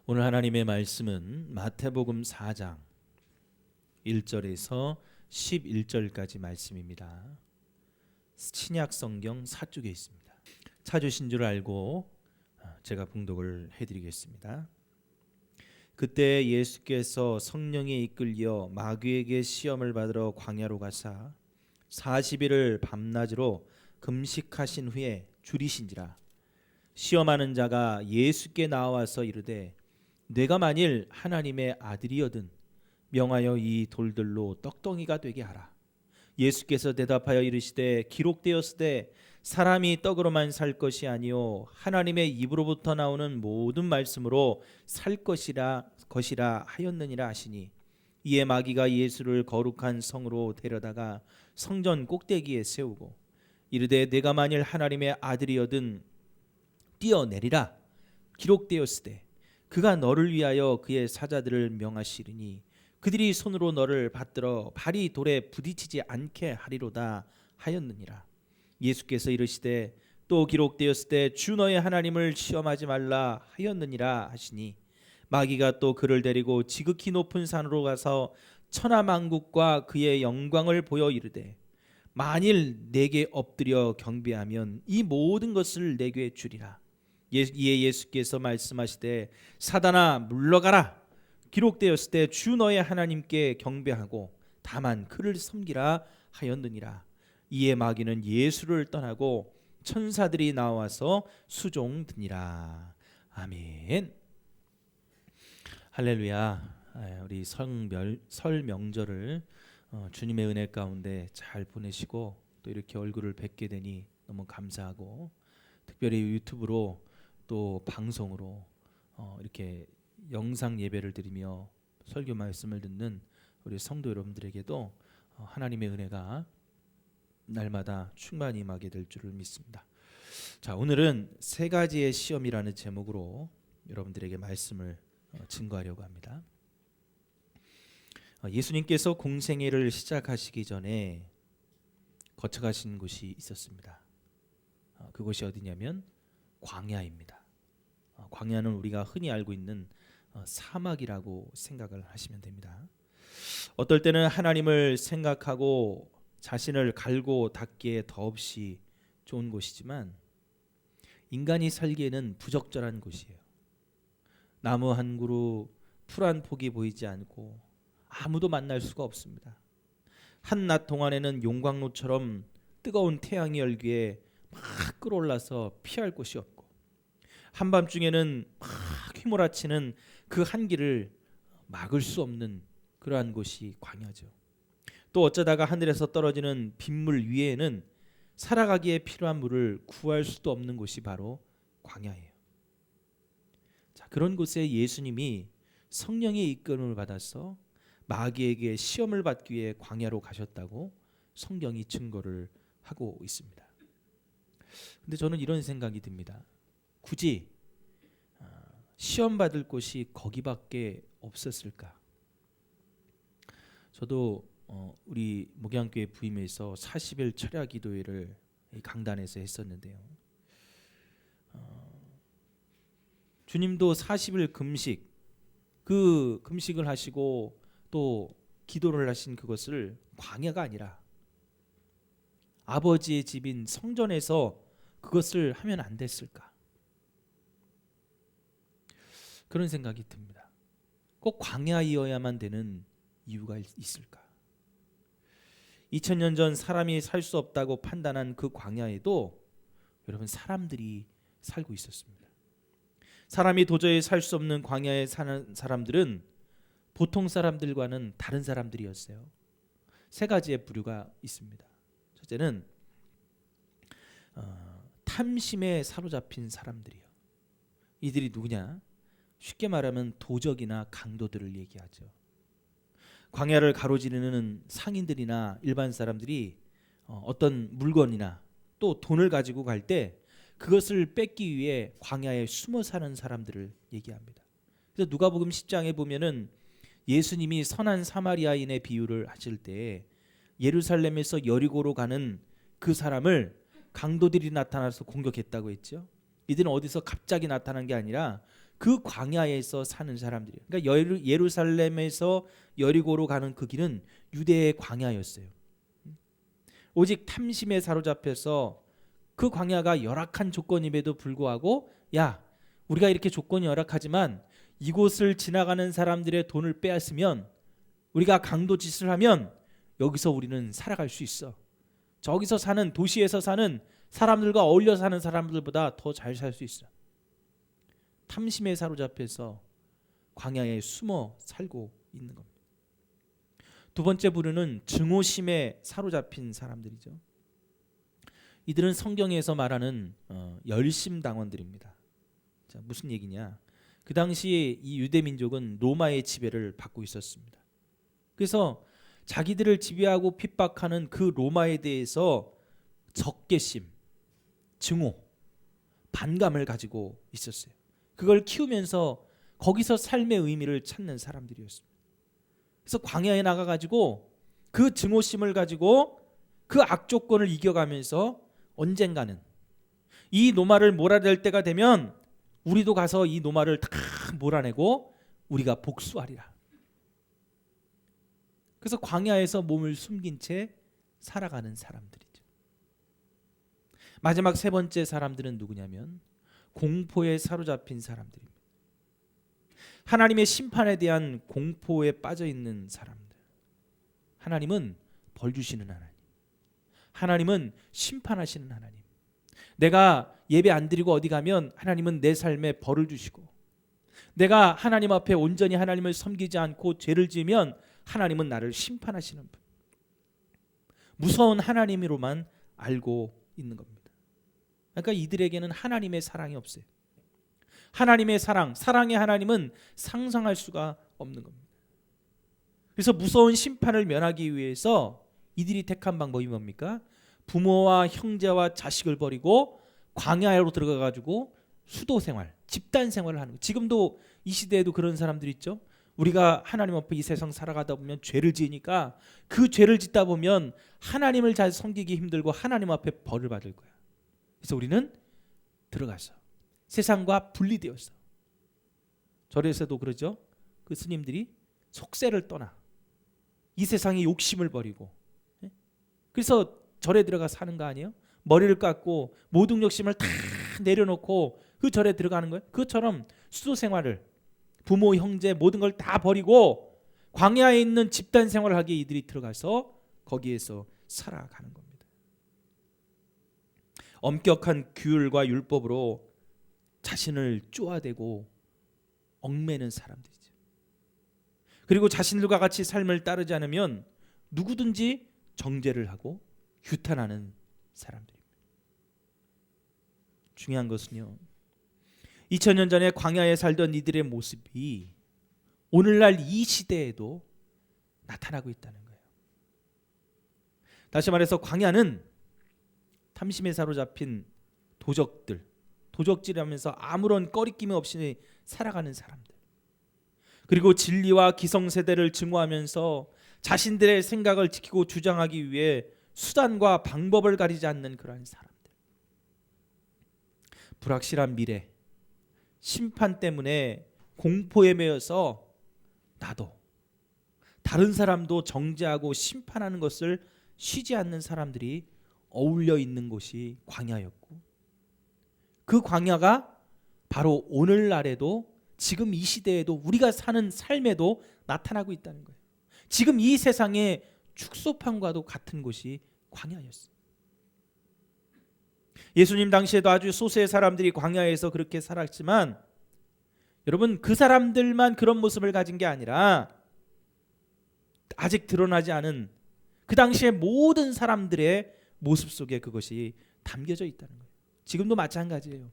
오늘 하나님의 말씀은 마태복음 4장 1절에서 11절까지 말씀입니다. 신약 성경 사쪽에 있습니다. 찾으신 줄 알고 제가 봉독을 해드리겠습니다. 그때 예수께서 성령에 이끌려 마귀에게 시험을 받으러 광야로 가사 40일을 밤낮으로 금식하신 후에 줄이신지라. 시험하는 자가 예수께 나와서 이르되 내가 만일 하나님의 아들이거든 명하여 이 돌들로 떡덩이가 되게 하라. 예수께서 대답하여 이르시되 기록되었으되 사람이 떡으로만 살 것이 아니요 하나님의 입으로부터 나오는 모든 말씀으로 살 것이라 하였느니라 하시니, 이에 마귀가 예수를 거룩한 성으로 데려다가 성전 꼭대기에 세우고 이르되 내가 만일 하나님의 아들이거든 뛰어내리라. 기록되었으되 그가 너를 위하여 그의 사자들을 명하시리니 그들이 손으로 너를 받들어 발이 돌에 부딪히지 않게 하리로다 하였느니라. 예수께서 이르시되 또 기록되었으되 주 너의 하나님을 시험하지 말라 하였느니라 하시니, 마귀가 또 그를 데리고 지극히 높은 산으로 가서 천하만국과 그의 영광을 보여 이르되 만일 내게 엎드려 경배하면 이 모든 것을 내게 주리라. 이에 예수께서 말씀하시되 사단아 물러가라. 기록되었을 때 주 너의 하나님께 경배하고 다만 그를 섬기라 하였느니라. 이에 마귀는 예수를 떠나고 천사들이 나와서 수종드니라. 아멘. 할렐루야. 우리 설 명절을 주님의 은혜 가운데 잘 보내시고 또 이렇게 얼굴을 뵙게 되니 너무 감사하고, 특별히 유튜브로 또 방송으로 이렇게 영상 예배를 드리며 설교 말씀을 듣는 우리 성도 여러분들에게도 하나님의 은혜가 날마다 충만히 임하게 될 줄을 믿습니다. 자, 오늘은 세 가지의 시험이라는 제목으로 여러분들에게 말씀을 증거하려고 합니다. 예수님께서 공생애를 시작하시기 전에 거쳐가신 곳이 있었습니다. 그곳이 어디냐면 광야입니다. 광야는 우리가 흔히 알고 있는 사막이라고 생각을 하시면 됩니다. 어떨 때는 하나님을 생각하고 자신을 갈고 닦기에 더없이 좋은 곳이지만 인간이 살기에는 부적절한 곳이에요. 나무 한 그루, 풀 한 폭이 보이지 않고 아무도 만날 수가 없습니다. 한낮 동안에는 용광로처럼 뜨거운 태양이 열기에 막 끌어올라서 피할 곳이 없고, 한밤중에는 막 휘몰아치는 그 한기를 막을 수 없는 그러한 곳이 광야죠. 또 어쩌다가 하늘에서 떨어지는 빗물 위에는 살아가기에 필요한 물을 구할 수도 없는 곳이 바로 광야예요. 자, 그런 곳에 예수님이 성령의 이끌림을 받아서 마귀에게 시험을 받기 위해 광야로 가셨다고 성경이 증거를 하고 있습니다. 근데 저는 이런 생각이 듭니다. 굳이 시험 받을 곳이 거기밖에 없었을까? 저도 우리 목양교회 부임에서 40일 철야 기도회를 강단에서 했었는데요. 주님도 40일 금식, 그 금식을 하시고 또 기도를 하신 그것을 광야가 아니라 아버지의 집인 성전에서 그것을 하면 안 됐을까? 그런 생각이 듭니다. 꼭 광야이어야만 되는 이유가 있을까? 2000년 전 사람이 살 수 없다고 판단한 그 광야에도 여러분 사람들이 살고 있었습니다. 사람이 도저히 살 수 없는 광야에 사는 사람들은 보통 사람들과는 다른 사람들이었어요. 세 가지의 부류가 있습니다. 첫째는 탐심에 사로잡힌 사람들이요. 이들이 누구냐? 쉽게 말하면 도적이나 강도들을 얘기하죠. 광야를 가로지르는 상인들이나 일반 사람들이 어떤 물건이나 또 돈을 가지고 갈 때 그것을 뺏기 위해 광야에 숨어 사는 사람들을 얘기합니다. 그래서 누가복음 10장에 보면은 예수님이 선한 사마리아인의 비유를 하실 때 예루살렘에서 여리고로 가는 그 사람을 강도들이 나타나서 공격했다고 했죠. 이들은 어디서 갑자기 나타난 게 아니라 그 광야에서 사는 사람들이에요. 그러니까 예루살렘에서 여리고로 가는 그 길은 유대의 광야였어요. 오직 탐심에 사로잡혀서 그 광야가 열악한 조건임에도 불구하고, 야, 우리가 이렇게 조건이 열악하지만 이곳을 지나가는 사람들의 돈을 빼앗으면, 우리가 강도짓을 하면 여기서 우리는 살아갈 수 있어. 저기서 사는, 도시에서 사는 사람들과 어울려 사는 사람들보다 더 잘 살 수 있어. 탐심에 사로잡혀서 광야에 숨어 살고 있는 겁니다. 두 번째 부류는 증오심에 사로잡힌 사람들이죠. 이들은 성경에서 말하는 열심당원들입니다. 자, 무슨 얘기냐? 그 당시 이 유대 민족은 로마의 지배를 받고 있었습니다. 그래서 자기들을 지배하고 핍박하는 그 로마에 대해서 적개심, 증오, 반감을 가지고 있었어요. 그걸 키우면서 거기서 삶의 의미를 찾는 사람들이었습니다. 그래서 광야에 나가가지고 그 증오심을 가지고 그 악조건을 이겨가면서 언젠가는 이 노마를 몰아낼 때가 되면 우리도 가서 이 노마를 다 몰아내고 우리가 복수하리라. 그래서 광야에서 몸을 숨긴 채 살아가는 사람들이죠. 마지막 세 번째 사람들은 누구냐면 공포에 사로잡힌 사람들입니다. 하나님의 심판에 대한 공포에 빠져 있는 사람들. 하나님은 벌 주시는 하나님, 하나님은 심판하시는 하나님. 내가 예배 안 드리고 어디 가면 하나님은 내 삶에 벌을 주시고, 내가 하나님 앞에 온전히 하나님을 섬기지 않고 죄를 지으면 하나님은 나를 심판하시는 분. 무서운 하나님으로만 알고 있는 겁니다. 그러니까 이들에게는 하나님의 사랑이 없어요. 하나님의 사랑, 사랑의 하나님은 상상할 수가 없는 겁니다. 그래서 무서운 심판을 면하기 위해서 이들이 택한 방법이 뭡니까? 부모와 형제와 자식을 버리고 광야로 들어가가지고 수도 생활, 집단 생활을 하는 거예요. 지금도 이 시대에도 그런 사람들이 있죠. 우리가 하나님 앞에 이 세상 살아가다 보면 죄를 지으니까 그 죄를 짓다 보면 하나님을 잘 섬기기 힘들고 하나님 앞에 벌을 받을 거야. 그래서 우리는 들어가서 세상과 분리되었어. 절에서도 그러죠. 그 스님들이 속세를 떠나 이 세상의 욕심을 버리고, 그래서 절에 들어가 사는 거 아니에요? 머리를 깎고 모든 욕심을 다 내려놓고 그 절에 들어가는 거예요. 그것처럼 수도 생활을, 부모, 형제 모든 걸 다 버리고 광야에 있는 집단 생활을 하기에 이들이 들어가서 거기에서 살아가는 겁니다. 엄격한 규율과 율법으로 자신을 쪼아대고 얽매는 사람들이죠. 그리고 자신들과 같이 삶을 따르지 않으면 누구든지 정죄를 하고 규탄하는 사람들입니다. 중요한 것은요, 2000년 전에 광야에 살던 이들의 모습이 오늘날 이 시대에도 나타나고 있다는 거예요. 다시 말해서 광야는 탐심에 사로잡힌 도적질하면서 아무런 꺼리낌이 없이 살아가는 사람들, 그리고 진리와 기성세대를 증오하면서 자신들의 생각을 지키고 주장하기 위해 수단과 방법을 가리지 않는 그러한 사람들, 불확실한 미래, 심판 때문에 공포에 매여서 나도 다른 사람도 정죄하고 심판하는 것을 쉬지 않는 사람들이 어울려 있는 곳이 광야였고, 그 광야가 바로 오늘날에도 지금 이 시대에도 우리가 사는 삶에도 나타나고 있다는 거예요. 지금 이 세상의 축소판과도 같은 곳이 광야였어요. 예수님 당시에도 아주 소수의 사람들이 광야에서 그렇게 살았지만, 여러분, 그 사람들만 그런 모습을 가진 게 아니라 아직 드러나지 않은 그 당시의 모든 사람들의 모습 속에 그것이 담겨져 있다는 거예요. 지금도 마찬가지예요.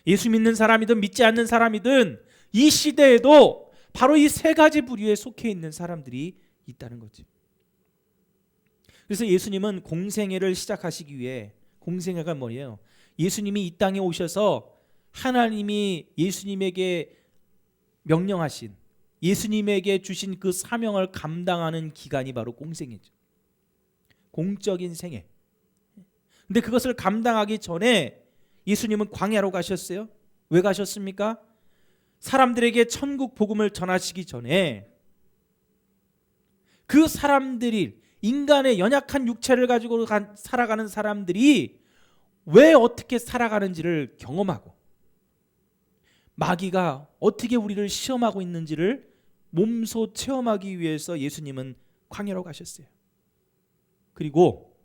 예수 믿는 사람이든 믿지 않는 사람이든 이 시대에도 바로 이 세 가지 부류에 속해 있는 사람들이 있다는 거죠. 그래서 예수님은 공생애를 시작하시기 위해, 공생애가 뭐예요? 예수님이 이 땅에 오셔서 하나님이 예수님에게 명령하신, 예수님에게 주신 그 사명을 감당하는 기간이 바로 공생애죠. 공적인 생애. 근데 그것을 감당하기 전에 예수님은 광야로 가셨어요. 왜 가셨습니까? 사람들에게 천국 복음을 전하시기 전에 그 사람들이, 인간의 연약한 육체를 가지고 살아가는 사람들이 왜 어떻게 살아가는지를 경험하고 마귀가 어떻게 우리를 시험하고 있는지를 몸소 체험하기 위해서 예수님은 광야로 가셨어요. 그리고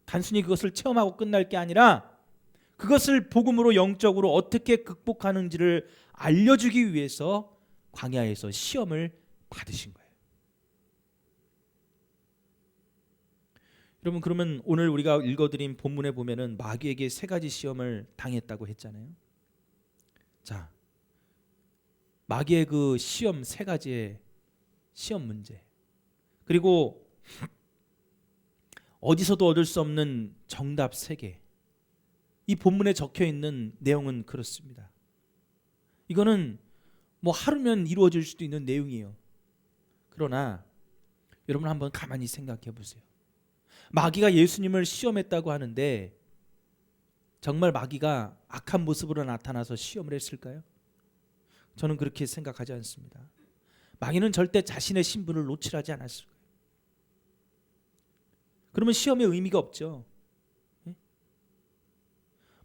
단순히 그것을 체험하고 끝날 게 아니라 그것을 복음으로 영적으로 어떻게 극복하는지를 알려주기 위해서 광야에서 시험을 받으신 거예요. 여러분, 그러면 오늘 우리가 읽어드린 본문에 보면은 마귀에게 세 가지 시험을 당했다고 했잖아요. 자, 마귀의 그 시험, 세 가지의 시험 문제, 그리고 어디서도 얻을 수 없는 정답 3개, 이 본문에 적혀 있는 내용은 그렇습니다. 이거는 뭐 하루면 이루어질 수도 있는 내용이에요. 그러나 여러분 한번 가만히 생각해 보세요. 마귀가 예수님을 시험했다고 하는데 정말 마귀가 악한 모습으로 나타나서 시험을 했을까요? 저는 그렇게 생각하지 않습니다. 마귀는 절대 자신의 신분을 노출하지 않았을 거예요. 그러면 시험의 의미가 없죠.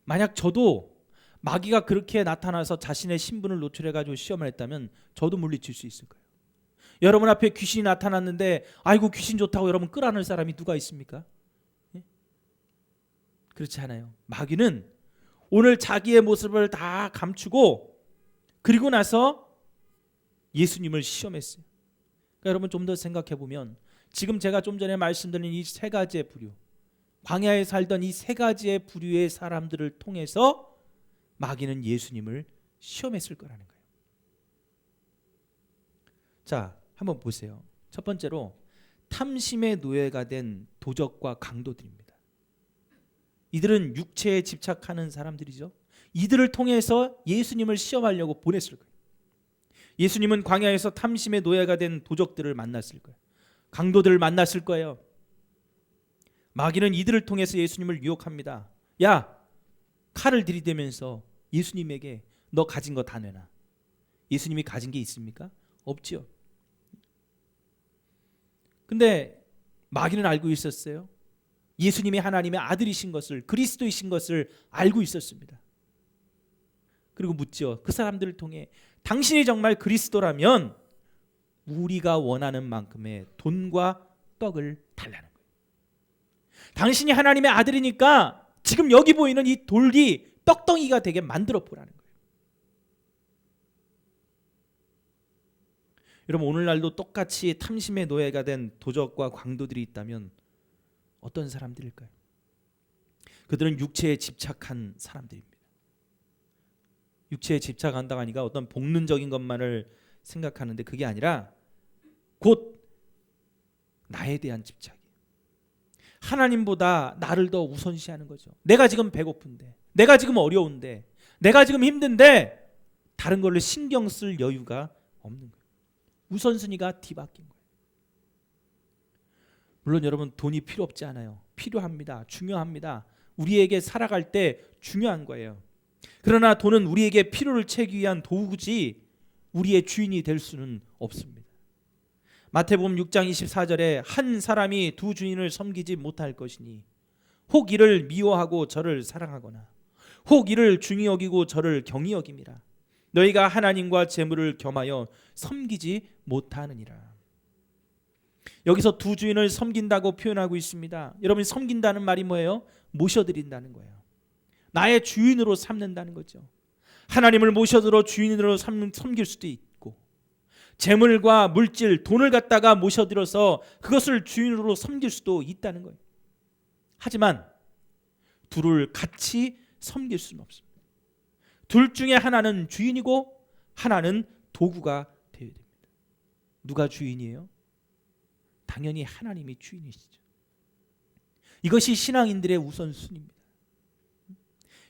만약 저도 마귀가 그렇게 나타나서 자신의 신분을 노출해가지고 시험을 했다면 저도 물리칠 수 있을 거예요. 여러분 앞에 귀신이 나타났는데 아이고 귀신 좋다고 여러분 끌어안을 사람이 누가 있습니까? 그렇지 않아요. 마귀는 오늘 자기의 모습을 다 감추고 그리고 나서 예수님을 시험했어요. 그러니까 여러분 좀 더 생각해 보면 지금 제가 좀 전에 말씀드린 이 세 가지의 부류, 광야에 살던 이 세 가지의 부류의 사람들을 통해서 마귀는 예수님을 시험했을 거라는 거예요. 자, 한번 보세요. 첫 번째로 탐심의 노예가 된 도적과 강도들입니다. 이들은 육체에 집착하는 사람들이죠. 이들을 통해서 예수님을 시험하려고 보냈을 거예요. 예수님은 광야에서 탐심의 노예가 된 도적들을 만났을 거예요. 강도들을 만났을 거예요. 마귀는 이들을 통해서 예수님을 유혹합니다. 야, 칼을 들이대면서 예수님에게 너 가진 거 다 내놔. 예수님이 가진 게 있습니까? 없죠. 근데 마귀는 알고 있었어요. 예수님이 하나님의 아들이신 것을, 그리스도이신 것을 알고 있었습니다. 그리고 묻죠. 그 사람들을 통해 당신이 정말 그리스도라면 우리가 원하는 만큼의 돈과 떡을 달라는 거예요. 당신이 하나님의 아들이니까 지금 여기 보이는 이 돌이 떡덩이가 되게 만들어 보라는 거예요. 여러분, 오늘날도 똑같이 탐심의 노예가 된 도적과 광도들이 있다면 어떤 사람들일까요? 그들은 육체에 집착한 사람들입니다. 육체에 집착한다고 하니까 어떤 복륜적인 것만을 생각하는데 그게 아니라 곧 나에 대한 집착이에요. 하나님보다 나를 더 우선시하는 거죠. 내가 지금 배고픈데, 내가 지금 어려운데, 내가 지금 힘든데 다른 걸로 신경 쓸 여유가 없는 거예요. 우선순위가 뒤바뀐 거예요. 물론 여러분 돈이 필요 없지 않아요. 필요합니다. 중요합니다. 우리에게 살아갈 때 중요한 거예요. 그러나 돈은 우리에게 필요를 채우기 위한 도구지 우리의 주인이 될 수는 없습니다. 마태복음 6장 24절에 한 사람이 두 주인을 섬기지 못할 것이니 혹 이를 미워하고 저를 사랑하거나 혹 이를 중히 여기고 저를 경히 여김이라. 너희가 하나님과 재물을 겸하여 섬기지 못하느니라. 여기서 두 주인을 섬긴다고 표현하고 있습니다. 여러분, 섬긴다는 말이 뭐예요? 모셔드린다는 거예요. 나의 주인으로 삼는다는 거죠. 하나님을 모셔들어 주인으로 섬길 수도 있고, 재물과 물질, 돈을 갖다가 모셔들어서 그것을 주인으로 섬길 수도 있다는 거예요. 하지만 둘을 같이 섬길 수는 없습니다. 둘 중에 하나는 주인이고 하나는 도구가 되어야 됩니다. 누가 주인이에요? 당연히 하나님이 주인이시죠. 이것이 신앙인들의 우선순위입니다.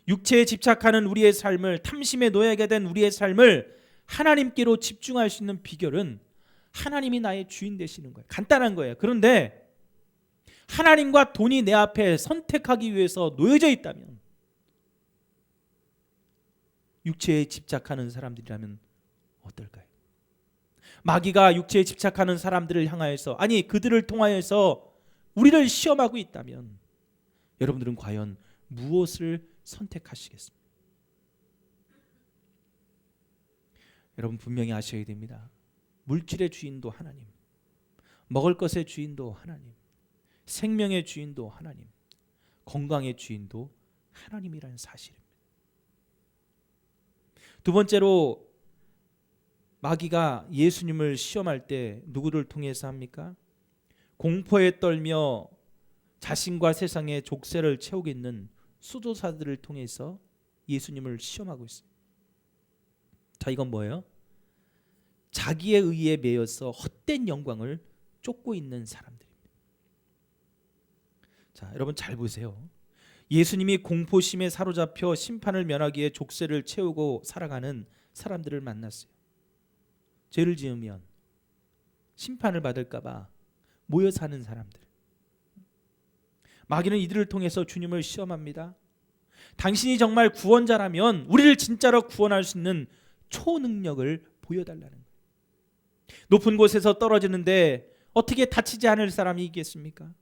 육체에 집착하는 우리의 삶을, 탐심에 노예가 된 우리의 삶을 하나님께로 집중할 수 있는 비결은 하나님이 나의 주인 되시는 거예요. 간단한 거예요. 그런데 하나님과 돈이 내 앞에 선택하기 위해서 놓여져 있다면 육체에 집착하는 사람들이라면 어떨까요? 마귀가 육체에 집착하는 사람들을 향하여서, 아니 그들을 통하여서 우리를 시험하고 있다면 여러분들은 과연 무엇을 선택하시겠습니까? 여러분 분명히 아셔야 됩니다. 물질의 주인도 하나님, 먹을 것의 주인도 하나님, 생명의 주인도 하나님, 건강의 주인도 하나님이라는 사실입니다. 두 번째로 마귀가 예수님을 시험할 때 누구를 통해서 합니까? 공포에 떨며 자신과 세상의 족쇄를 채우고 있는 수도사들을 통해서 예수님을 시험하고 있습니다. 자, 이건 뭐예요? 자기의 의에 매여서 헛된 영광을 쫓고 있는 사람들입니다. 자, 여러분 잘 보세요. 예수님이 공포심에 사로잡혀 심판을 면하기 위해 족쇄를 채우고 살아가는 사람들을 만났어요. 죄를 지으면 심판을 받을까 봐 모여 사는 사람들. 마귀는 이들을 통해서 주님을 시험합니다. 당신이 정말 구원자라면 우리를 진짜로 구원할 수 있는 초능력을 보여달라는 거예요. 높은 곳에서 떨어지는데 어떻게 다치지 않을 사람이 있겠습니까?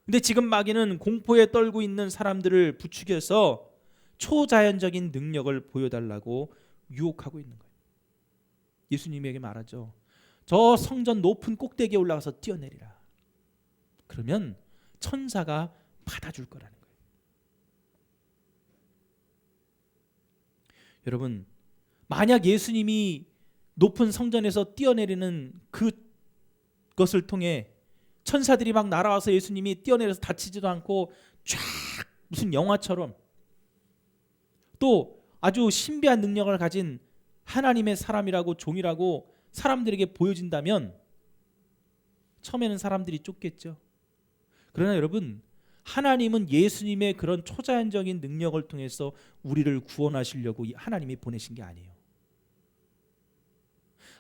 근데 지금 마귀는 공포에 떨고 있는 사람들을 부추겨서 초자연적인 능력을 보여달라고 유혹하고 있는 거예요. 예수님에게 말하죠. 저 성전 높은 꼭대기에 올라가서 뛰어내리라. 그러면 천사가 받아줄 거라는 거예요. 여러분, 만약 예수님이 높은 성전에서 뛰어내리는 그것을 통해 천사들이 막 날아와서 예수님이 뛰어내려서 다치지도 않고 쫙 무슨 영화처럼 또 아주 신비한 능력을 가진 하나님의 사람이라고 종이라고 사람들에게 보여진다면 처음에는 사람들이 쫓겠죠. 그러나 여러분, 하나님은 예수님의 그런 초자연적인 능력을 통해서 우리를 구원하시려고 하나님이 보내신 게 아니에요.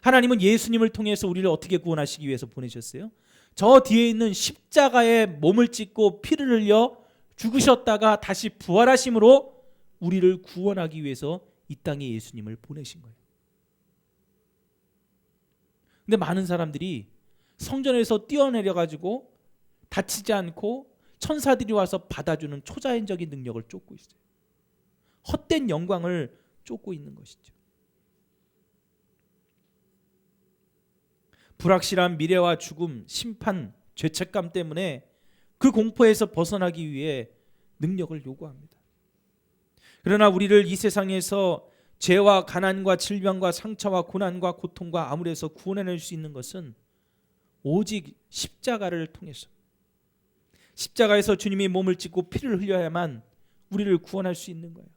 하나님은 예수님을 통해서 우리를 어떻게 구원하시기 위해서 보내셨어요? 저 뒤에 있는 십자가에 몸을 찢고 피를 흘려 죽으셨다가 다시 부활하심으로 우리를 구원하기 위해서 이 땅에 예수님을 보내신 거예요. 근데 많은 사람들이 성전에서 뛰어내려 가지고 다치지 않고 천사들이 와서 받아주는 초자연적인 능력을 쫓고 있어요. 헛된 영광을 쫓고 있는 것이죠. 불확실한 미래와 죽음, 심판, 죄책감 때문에 그 공포에서 벗어나기 위해 능력을 요구합니다. 그러나 우리를 이 세상에서 죄와 가난과 질병과 상처와 고난과 고통과 암울에서 구원해낼 수 있는 것은 오직 십자가를 통해서, 십자가에서 주님이 몸을 찢고 피를 흘려야만 우리를 구원할 수 있는 거예요.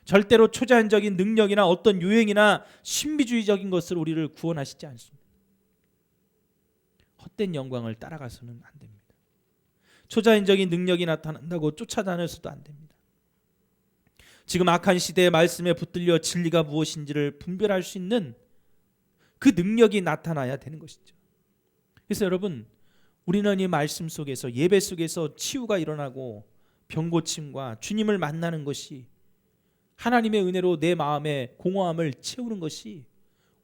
절대로 초자연적인 능력이나 어떤 유행이나 신비주의적인 것으로 우리를 구원하시지 않습니다. 헛된 영광을 따라가서는 안 됩니다. 초자연적인 능력이 나타난다고 쫓아다녀서도 안 됩니다. 지금 악한 시대의 말씀에 붙들려 진리가 무엇인지를 분별할 수 있는 그 능력이 나타나야 되는 것이죠. 그래서 여러분, 우리는 이 말씀 속에서, 예배 속에서 치유가 일어나고 병고침과 주님을 만나는 것이, 하나님의 은혜로 내 마음의 공허함을 채우는 것이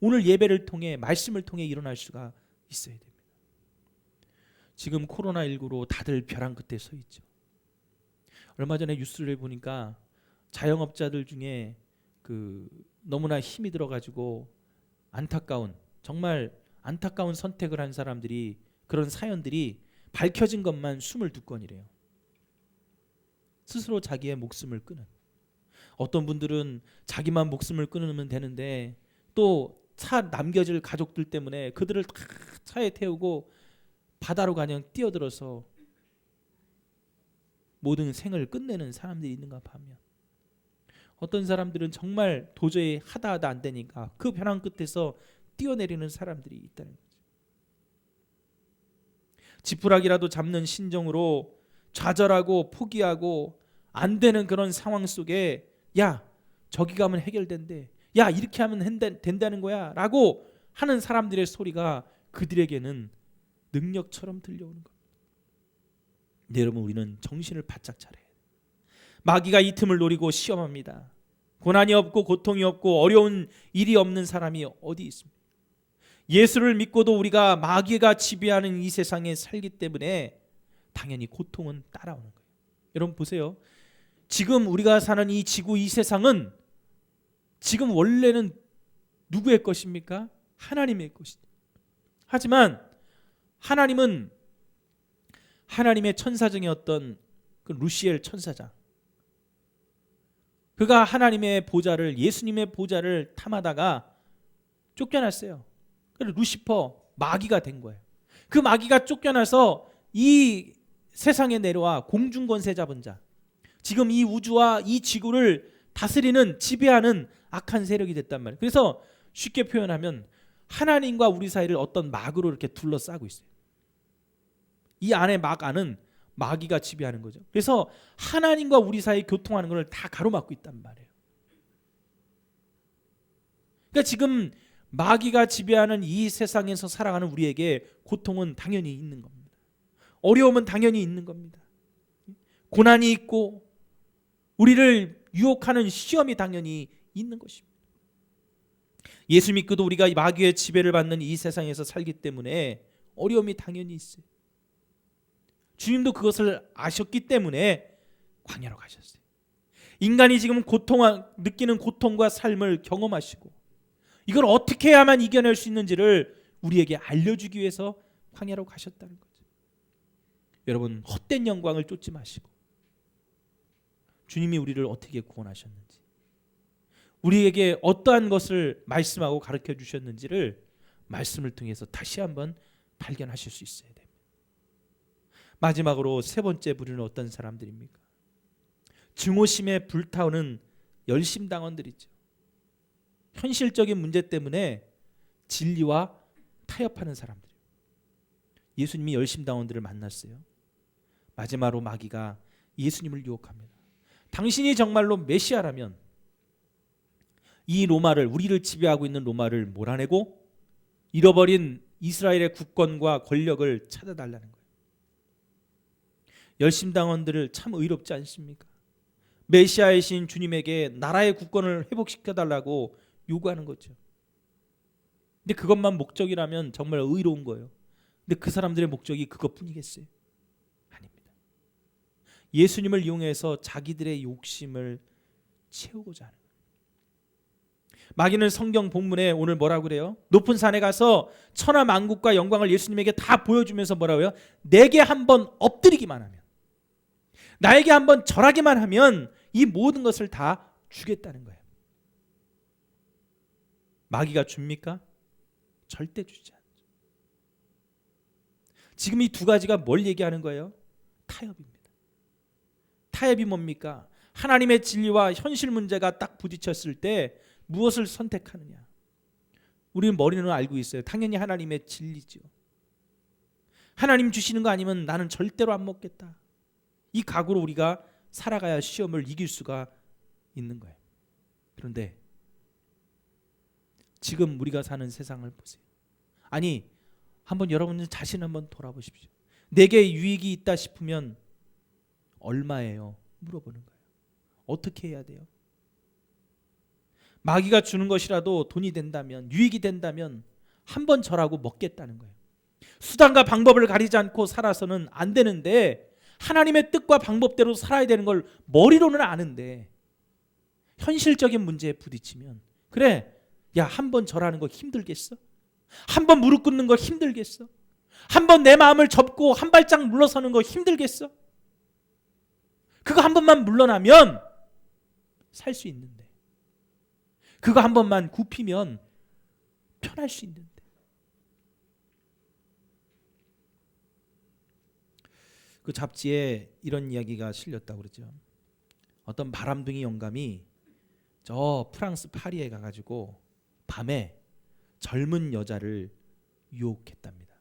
오늘 예배를 통해, 말씀을 통해 일어날 수가 있어야 됩니다. 지금 코로나19로 다들 벼랑 끝에 서 있죠. 얼마 전에 뉴스를 보니까 자영업자들 중에 너무나 힘이 들어가지고 정말 안타까운 선택을 한 사람들이, 그런 사연들이 밝혀진 것만 22건이래요. 스스로 자기의 목숨을 끊은. 어떤 분들은 자기만 목숨을 끊으면 되는데 또 차 남겨질 가족들 때문에 그들을 다 차에 태우고 바다로 그냥 뛰어들어서 모든 생을 끝내는 사람들이 있는가 하면, 어떤 사람들은 정말 도저히 하다 안 되니까 그 벼랑 끝에서 뛰어내리는 사람들이 있다는 거죠. 지푸라기라도 잡는 심정으로 좌절하고 포기하고 안 되는 그런 상황 속에, 야 저기 가면 해결된대, 야 이렇게 하면 된다는 거야 라고 하는 사람들의 소리가 그들에게는 능력처럼 들려오는 겁니다. 근데 여러분, 우리는 정신을 바짝 차려야 해요. 마귀가 이 틈을 노리고 시험합니다. 고난이 없고 고통이 없고 어려운 일이 없는 사람이 어디 있습니까? 예수를 믿고도 우리가 마귀가 지배하는 이 세상에 살기 때문에 당연히 고통은 따라오는 거예요. 여러분 보세요. 지금 우리가 사는 이 지구, 이 세상은 지금 원래는 누구의 것입니까? 하나님의 것이다. 하지만 하나님은 하나님의 천사 중에 어떤 그 루시엘 천사장, 그가 하나님의 보좌를, 예수님의 보좌를 탐하다가 쫓겨났어요. 그래서 루시퍼, 마귀가 된 거예요. 그 마귀가 쫓겨나서 이 세상에 내려와 공중권세 잡은 자, 지금 이 우주와 이 지구를 다스리는, 지배하는 악한 세력이 됐단 말이에요. 그래서 쉽게 표현하면 하나님과 우리 사이를 어떤 막으로 이렇게 둘러싸고 있어요. 이 안에 막 안은 마귀가 지배하는 거죠. 그래서 하나님과 우리 사이 교통하는 걸 다 가로막고 있단 말이에요. 그러니까 지금 마귀가 지배하는 이 세상에서 살아가는 우리에게 고통은 당연히 있는 겁니다. 어려움은 당연히 있는 겁니다. 고난이 있고 우리를 유혹하는 시험이 당연히 있는 것입니다. 예수 믿고도 우리가 마귀의 지배를 받는 이 세상에서 살기 때문에 어려움이 당연히 있어요. 주님도 그것을 아셨기 때문에 광야로 가셨어요. 인간이 지금 느끼는 고통과 삶을 경험하시고 이걸 어떻게 해야만 이겨낼 수 있는지를 우리에게 알려주기 위해서 광야로 가셨다는 거죠. 여러분, 헛된 영광을 쫓지 마시고 주님이 우리를 어떻게 구원하셨는지, 우리에게 어떠한 것을 말씀하고 가르쳐 주셨는지를 말씀을 통해서 다시 한번 발견하실 수 있어야 됩니다. 마지막으로 세 번째 부류는 어떤 사람들입니까? 증오심에 불타오는 열심당원들이죠. 현실적인 문제 때문에 진리와 타협하는 사람들이에요. 예수님이 열심당원들을 만났어요. 마지막으로 마귀가 예수님을 유혹합니다. 당신이 정말로 메시아라면 이 로마를, 우리를 지배하고 있는 로마를 몰아내고 잃어버린 이스라엘의 국권과 권력을 찾아달라는 거예요. 열심당원들을 참 의롭지 않습니까? 메시아이신 주님에게 나라의 국권을 회복시켜달라고 요구하는 거죠. 근데 그것만 목적이라면 정말 의로운 거예요. 근데 그 사람들의 목적이 그것뿐이겠어요? 아닙니다. 예수님을 이용해서 자기들의 욕심을 채우고자 하는 거예요. 마귀는 성경 본문에 오늘 뭐라고 그래요? 높은 산에 가서 천하 만국과 영광을 예수님에게 다 보여주면서 뭐라고요? 내게 한번 엎드리기만 하면, 나에게 한번 절하기만 하면 이 모든 것을 다 주겠다는 거예요. 마귀가 줍니까? 절대 주지 않죠. 지금 이 두 가지가 뭘 얘기하는 거예요? 타협입니다. 타협이 뭡니까? 하나님의 진리와 현실 문제가 딱 부딪혔을 때 무엇을 선택하느냐? 우리는 머리는 알고 있어요. 당연히 하나님의 진리죠. 하나님 주시는 거 아니면 나는 절대로 안 먹겠다. 이 각오로 우리가 살아가야 시험을 이길 수가 있는 거예요. 그런데 지금 우리가 사는 세상을 보세요. 아니, 한번 여러분 자신 한번 돌아보십시오. 내게 유익이 있다 싶으면 얼마예요? 물어보는 거예요. 어떻게 해야 돼요? 마귀가 주는 것이라도 돈이 된다면, 유익이 된다면 한번 절하고 먹겠다는 거예요. 수단과 방법을 가리지 않고 살아서는 안 되는데 하나님의 뜻과 방법대로 살아야 되는 걸 머리로는 아는데 현실적인 문제에 부딪히면, 그래, 야, 한번 절하는 거 힘들겠어? 한번 무릎 꿇는 거 힘들겠어? 한번 내 마음을 접고 한 발짝 물러서는 거 힘들겠어? 그거 한 번만 물러나면 살 수 있는데, 그거 한 번만 굽히면 편할 수 있는데. 그 잡지에 이런 이야기가 실렸다고 그러죠. 어떤 바람둥이 영감이 저 프랑스 파리에 가가지고 밤에 젊은 여자를 유혹했답니다.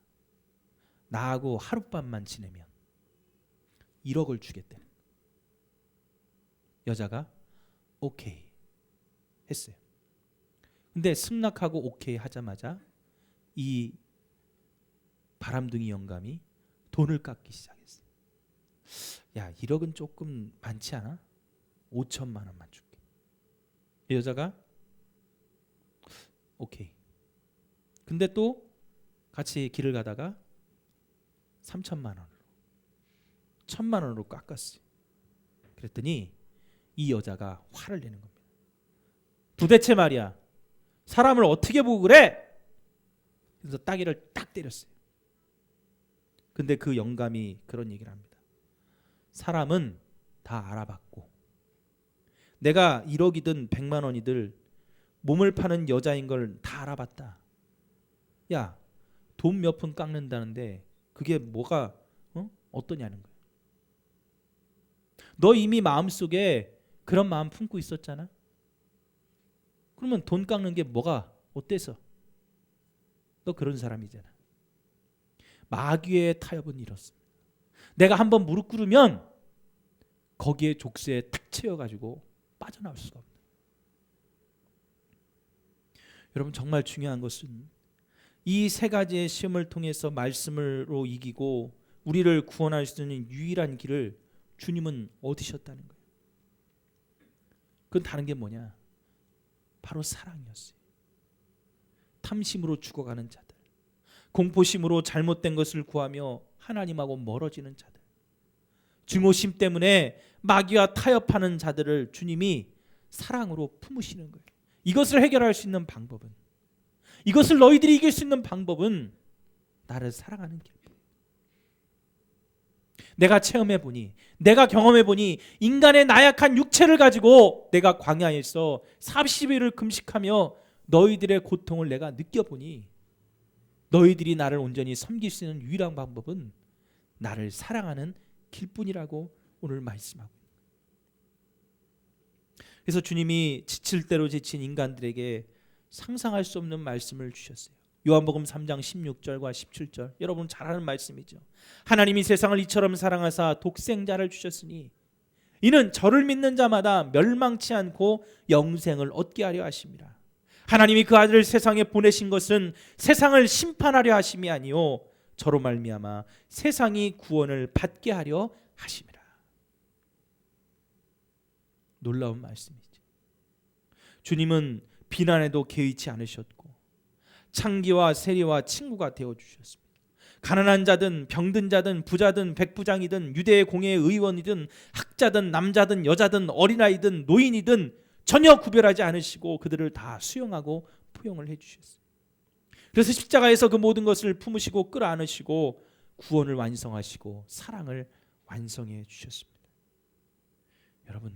나하고 하룻밤만 지내면 1억을 주겠다는. 여자가 오케이 했어요. 근데 승낙하고 오케이 하자마자 이 바람둥이 영감이 돈을 깎기 시작했어요. 야, 1억은 조금 많지 않아? 5천만 원만 줄게. 이 여자가 오케이. 근데 또 같이 길을 가다가 3천만 원으로 1,000만 원으로 깎았어요. 그랬더니 이 여자가 화를 내는 겁니다. 도대체 말이야, 사람을 어떻게 보고 그래? 그래서 따귀를 딱 때렸어요. 근데 그 영감이 그런 얘기를 합니다. 사람은 다 알아봤고, 내가 1억이든 100만 원이든 몸을 파는 여자인 걸 다 알아봤다. 야, 돈 몇 푼 깎는다는데 그게 뭐가 어떠냐는 거야. 너 이미 마음속에 그런 마음 품고 있었잖아. 그러면 돈 깎는 게 뭐가 어때서? 너 그런 사람이잖아. 마귀의 타협은 이렇습니다. 내가 한번 무릎 꿇으면 거기에 족쇄에 탁 채워가지고 빠져나올 수가 없다. 여러분, 정말 중요한 것은 이 세 가지의 시험을 통해서 말씀으로 이기고 우리를 구원할 수 있는 유일한 길을 주님은 얻으셨다는 거예요. 그건 다른 게 뭐냐? 바로 사랑이었어요. 탐심으로 죽어가는 자들, 공포심으로 잘못된 것을 구하며 하나님하고 멀어지는 자들, 증오심 때문에 마귀와 타협하는 자들을 주님이 사랑으로 품으시는 거예요. 이것을 해결할 수 있는 방법은, 이것을 너희들이 이길 수 있는 방법은 나를 사랑하는 길. 내가 체험해보니, 내가 경험해보니 인간의 나약한 육체를 가지고 내가 광야에서 40일을 금식하며 너희들의 고통을 내가 느껴보니 너희들이 나를 온전히 섬길 수 있는 유일한 방법은 나를 사랑하는 길뿐이라고 오늘 말씀하고 있습니다. 그래서 주님이 지칠 대로 지친 인간들에게 상상할 수 없는 말씀을 주셨어요. 요한복음 3장 16절과 17절, 여러분 잘 아는 말씀이죠. 하나님이 세상을 이처럼 사랑하사 독생자를 주셨으니 이는 저를 믿는 자마다 멸망치 않고 영생을 얻게 하려 하심이라. 하나님이 그 아들을 세상에 보내신 것은 세상을 심판하려 하심이 아니요 저로 말미암아 세상이 구원을 받게 하려 하심이라. 놀라운 말씀이죠. 주님은 비난에도 개의치 않으셨고 창기와 세리와 친구가 되어주셨습니다. 가난한 자든 병든 자든 부자든 백부장이든 유대의 공회의 의원이든 학자든 남자든 여자든 어린아이든 노인이든 전혀 구별하지 않으시고 그들을 다 수용하고 포용을 해주셨어요. 그래서 십자가에서 그 모든 것을 품으시고 끌어안으시고 구원을 완성하시고 사랑을 완성해 주셨습니다. 여러분,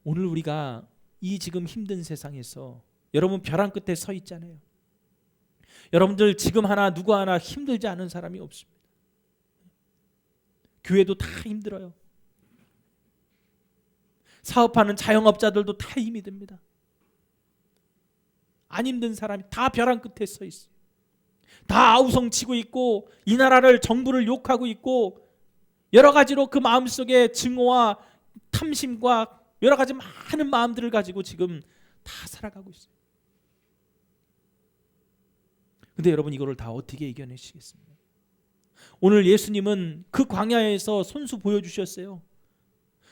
오늘 우리가 이 지금 힘든 세상에서 여러분 벼랑 끝에 서 있잖아요. 여러분들 지금 누구 하나 힘들지 않은 사람이 없습니다. 교회도 다 힘들어요. 사업하는 자영업자들도 다 힘이 듭니다. 안 힘든 사람이 다 벼랑 끝에 서 있어요. 다 아우성치고 있고 이 나라를, 정부를 욕하고 있고 여러 가지로 그 마음속에 증오와 탐심과 여러 가지 많은 마음들을 가지고 지금 다 살아가고 있어요. 근데 여러분, 이거를 다 어떻게 이겨내시겠습니까? 오늘 예수님은 그 광야에서 손수 보여주셨어요.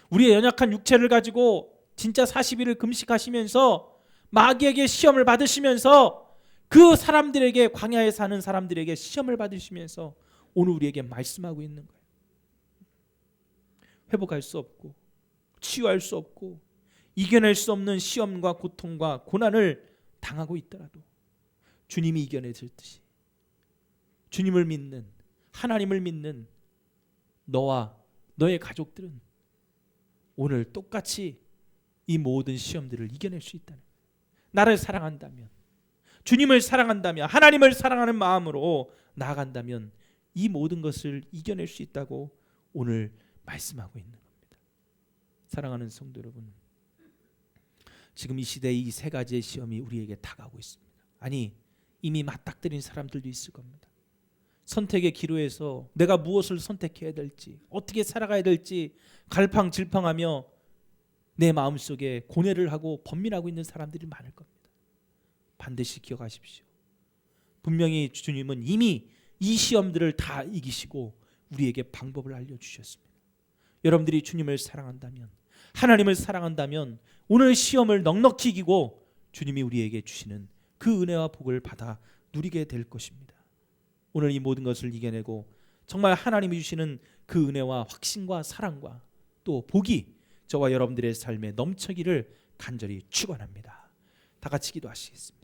우리의 연약한 육체를 가지고 진짜 40일을 금식하시면서 마귀에게 시험을 받으시면서 그 사람들에게, 광야에 사는 사람들에게 시험을 받으시면서 오늘 우리에게 말씀하고 있는 거예요. 회복할 수 없고 치유할 수 없고 이겨낼 수 없는 시험과 고통과 고난을 당하고 있더라도 주님이 이겨내셨듯이 주님을 믿는, 하나님을 믿는 너와 너의 가족들은 오늘 똑같이 이 모든 시험들을 이겨낼 수 있다는 거예요. 나를 사랑한다면, 주님을 사랑한다면, 하나님을 사랑하는 마음으로 나아간다면 이 모든 것을 이겨낼 수 있다고 오늘 말씀하고 있는 겁니다. 사랑하는 성도 여러분, 지금 이 시대에 이 세 가지의 시험이 우리에게 다가오고 있습니다. 아니, 이미 맞닥뜨린 사람들도 있을 겁니다. 선택의 기로에서 내가 무엇을 선택해야 될지, 어떻게 살아가야 될지 갈팡질팡하며 내 마음속에 고뇌를 하고 번민하고 있는 사람들이 많을 겁니다. 반드시 기억하십시오. 분명히 주님은 이미 이 시험들을 다 이기시고 우리에게 방법을 알려주셨습니다. 여러분들이 주님을 사랑한다면, 하나님을 사랑한다면 오늘 시험을 넉넉히 이기고 주님이 우리에게 주시는 그 은혜와 복을 받아 누리게 될 것입니다. 오늘 이 모든 것을 이겨내고 정말 하나님이 주시는 그 은혜와 확신과 사랑과 또 복이 저와 여러분들의 삶에 넘쳐기를 간절히 축원합니다. 다 같이 기도하시겠습니다.